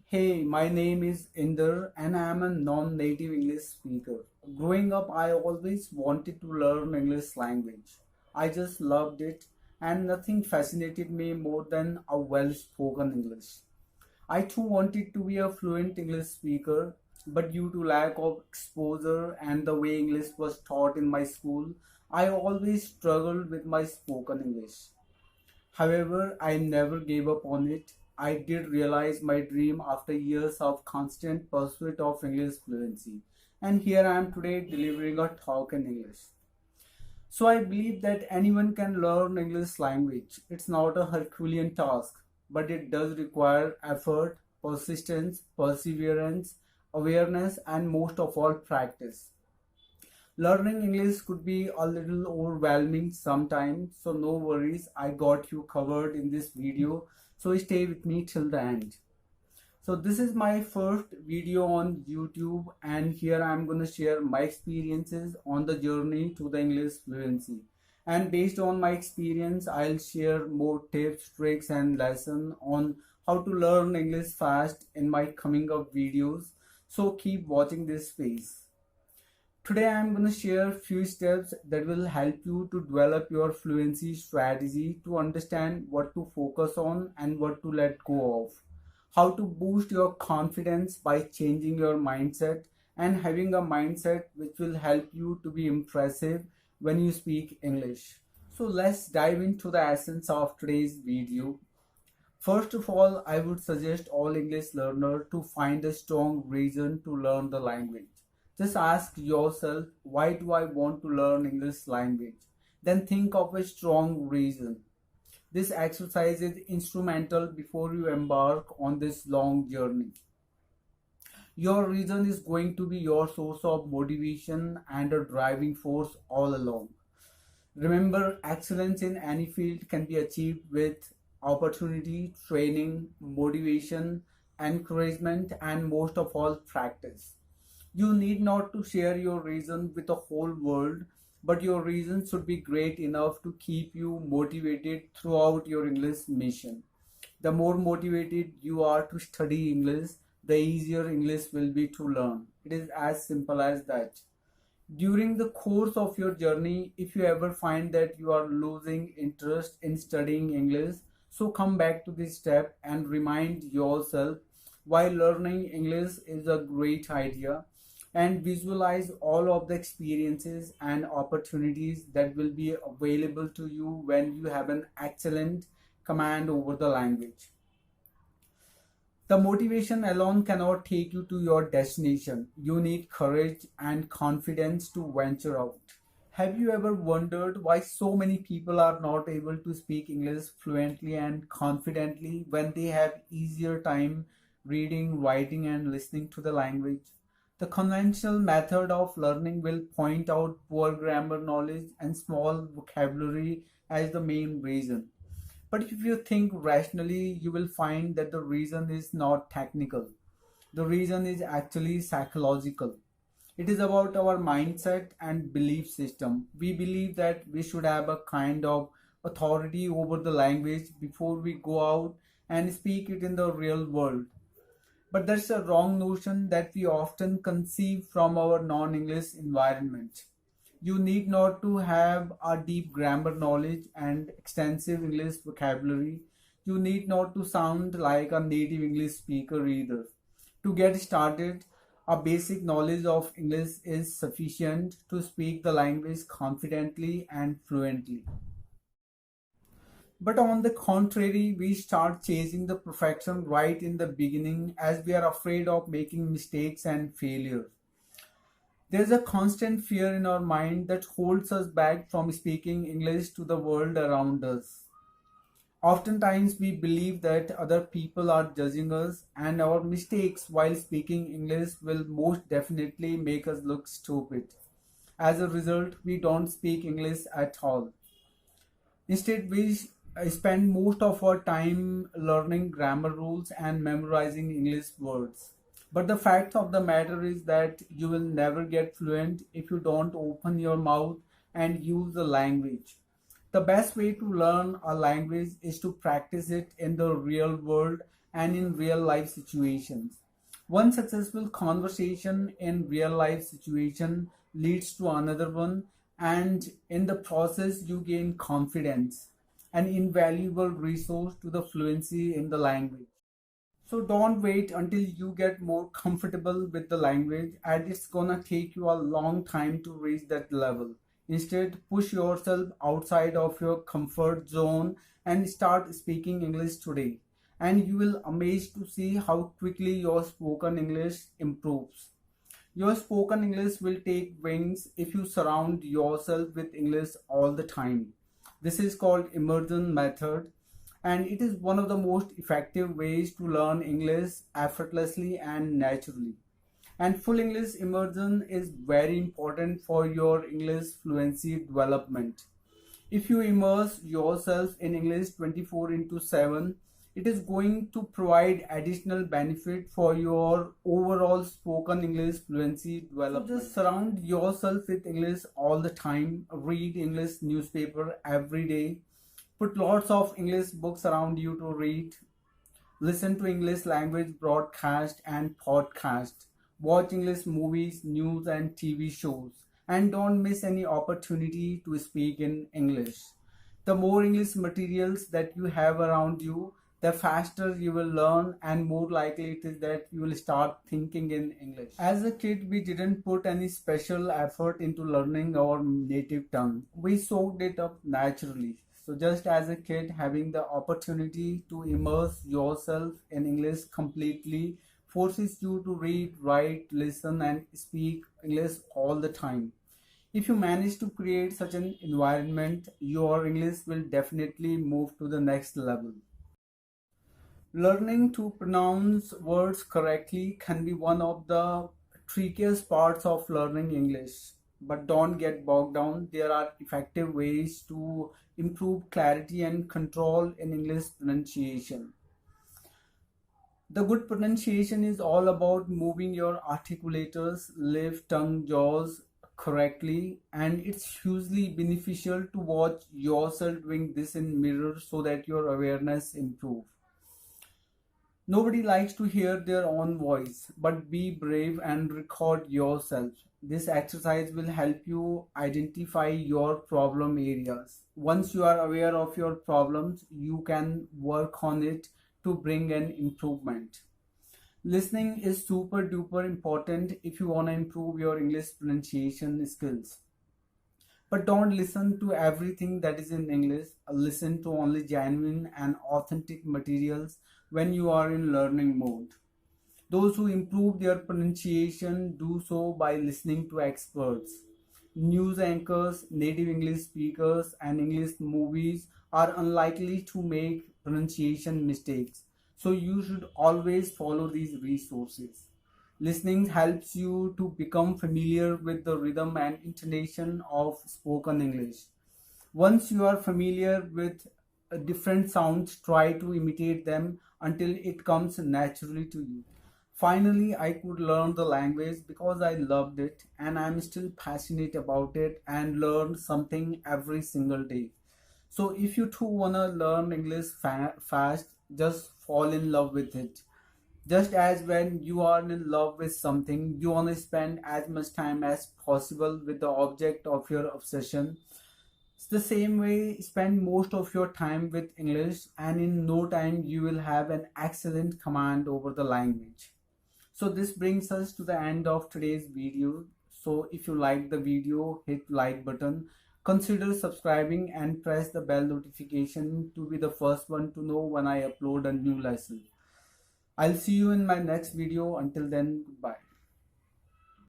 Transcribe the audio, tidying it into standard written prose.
Hey, my name is Inder and I am a non-native English speaker. Growing up, I always wanted to learn English language. I just loved it and nothing fascinated me more than a well-spoken English. I too wanted to be a fluent English speaker, but due to lack of exposure and the way English was taught in my school, I always struggled with my spoken English. However, I never gave up on it. I did realize my dream after years of constant pursuit of English fluency. And here I am today delivering a talk in English. So I believe that anyone can learn English language. It's not a Herculean task, but it does require effort, persistence, perseverance, awareness, and most of all, practice. Learning English could be a little overwhelming sometimes, so no worries, I got you covered in this video. So stay with me till the end. So this is my first video on YouTube, and here I'm going to share my experiences on the journey to the English fluency. And based on my experience, I'll share more tips, tricks and lessons on how to learn English fast in my coming up videos. So keep watching this space. Today I am going to share a few steps that will help you to develop your fluency strategy, to understand what to focus on and what to let go of. How to boost your confidence by changing your mindset and having a mindset which will help you to be impressive when you speak English. So let's dive into the essence of today's video. First of all, I would suggest all English learners to find a strong reason to learn the language. Just ask yourself, why do I want to learn English language? Then think of a strong reason. This exercise is instrumental before you embark on this long journey. Your reason is going to be your source of motivation and a driving force all along. Remember, excellence in any field can be achieved with opportunity, training, motivation, encouragement, and most of all, practice. You need not to share your reason with the whole world, but your reason should be great enough to keep you motivated throughout your English mission. The more motivated you are to study English, the easier English will be to learn. It is as simple as that. During the course of your journey, if you ever find that you are losing interest in studying English, so come back to this step and remind yourself why learning English is a great idea, and visualize all of the experiences and opportunities that will be available to you when you have an excellent command over the language. The motivation alone cannot take you to your destination. You need courage and confidence to venture out. Have you ever wondered why so many people are not able to speak English fluently and confidently when they have easier time reading, writing and listening to the language? The conventional method of learning will point out poor grammar knowledge and small vocabulary as the main reason. But if you think rationally, you will find that the reason is not technical. The reason is actually psychological. It is about our mindset and belief system. We believe that we should have a kind of authority over the language before we go out and speak it in the real world. But that's a wrong notion that we often conceive from our non-English environment. You need not to have a deep grammar knowledge and extensive English vocabulary. You need not to sound like a native English speaker either. To get started, a basic knowledge of English is sufficient to speak the language confidently and fluently. But on the contrary, we start chasing the perfection right in the beginning as we are afraid of making mistakes and failure. There's a constant fear in our mind that holds us back from speaking English to the world around us. Oftentimes, we believe that other people are judging us, and our mistakes while speaking English will most definitely make us look stupid. As a result, we don't speak English at all. Instead, we spend most of our time learning grammar rules and memorizing English words. But the fact of the matter is that you will never get fluent if you don't open your mouth and use the language. The best way to learn a language is to practice it in the real world and in real life situations. One successful conversation in real life situation leads to another one, and in the process you gain confidence, an invaluable resource to the fluency in the language. So don't wait until you get more comfortable with the language, and it's gonna take you a long time to reach that level. Instead, push yourself outside of your comfort zone and start speaking English today. And you will amazed to see how quickly your spoken English improves. Your spoken English will take wings if you surround yourself with English all the time. This is called immersion method, and it is one of the most effective ways to learn English effortlessly and naturally. And full English immersion is very important for your English fluency development. If you immerse yourself in English 24 into 7, it is going to provide additional benefit for your overall spoken English fluency development. So just surround yourself with English all the time. Read English newspaper every day. Put lots of English books around you to read. Listen to English language broadcast and podcast. Watch English movies, news and TV shows. And don't miss any opportunity to speak in English. The more English materials that you have around you, the faster you will learn and more likely it is that you will start thinking in English. As a kid, we didn't put any special effort into learning our native tongue. We soaked it up naturally. So just as a kid, having the opportunity to immerse yourself in English completely forces you to read, write, listen and speak English all the time. If you manage to create such an environment, your English will definitely move to the next level. Learning to pronounce words correctly can be one of the trickiest parts of learning English. But don't get bogged down. There are effective ways to improve clarity and control in English pronunciation. The good pronunciation is all about moving your articulators, lip, tongue, jaws correctly, and it's hugely beneficial to watch yourself doing this in mirror so that your awareness improves. Nobody likes to hear their own voice, but be brave and record yourself. This exercise will help you identify your problem areas. Once you are aware of your problems, you can work on it to bring an improvement. Listening is super duper important if you want to improve your English pronunciation skills. But don't listen to everything that is in English. Listen to only genuine and authentic materials when you are in learning mode. Those who improve their pronunciation do so by listening to experts. News anchors, native English speakers, and English movies are unlikely to make pronunciation mistakes. So you should always follow these resources. Listening helps you to become familiar with the rhythm and intonation of spoken English. Once you are familiar with different sounds, try to imitate them until it comes naturally to you. Finally, I could learn the language because I loved it and I'm still passionate about it and learn something every single day. So if you too wanna learn English fast, just fall in love with it. Just as when you are in love with something, you want to spend as much time as possible with the object of your obsession. It's the same way, spend most of your time with English and in no time you will have an excellent command over the language. So this brings us to the end of today's video. So if you like the video, hit like button. Consider subscribing and press the bell notification to be the first one to know when I upload a new lesson. I'll see you in my next video. Until then, goodbye.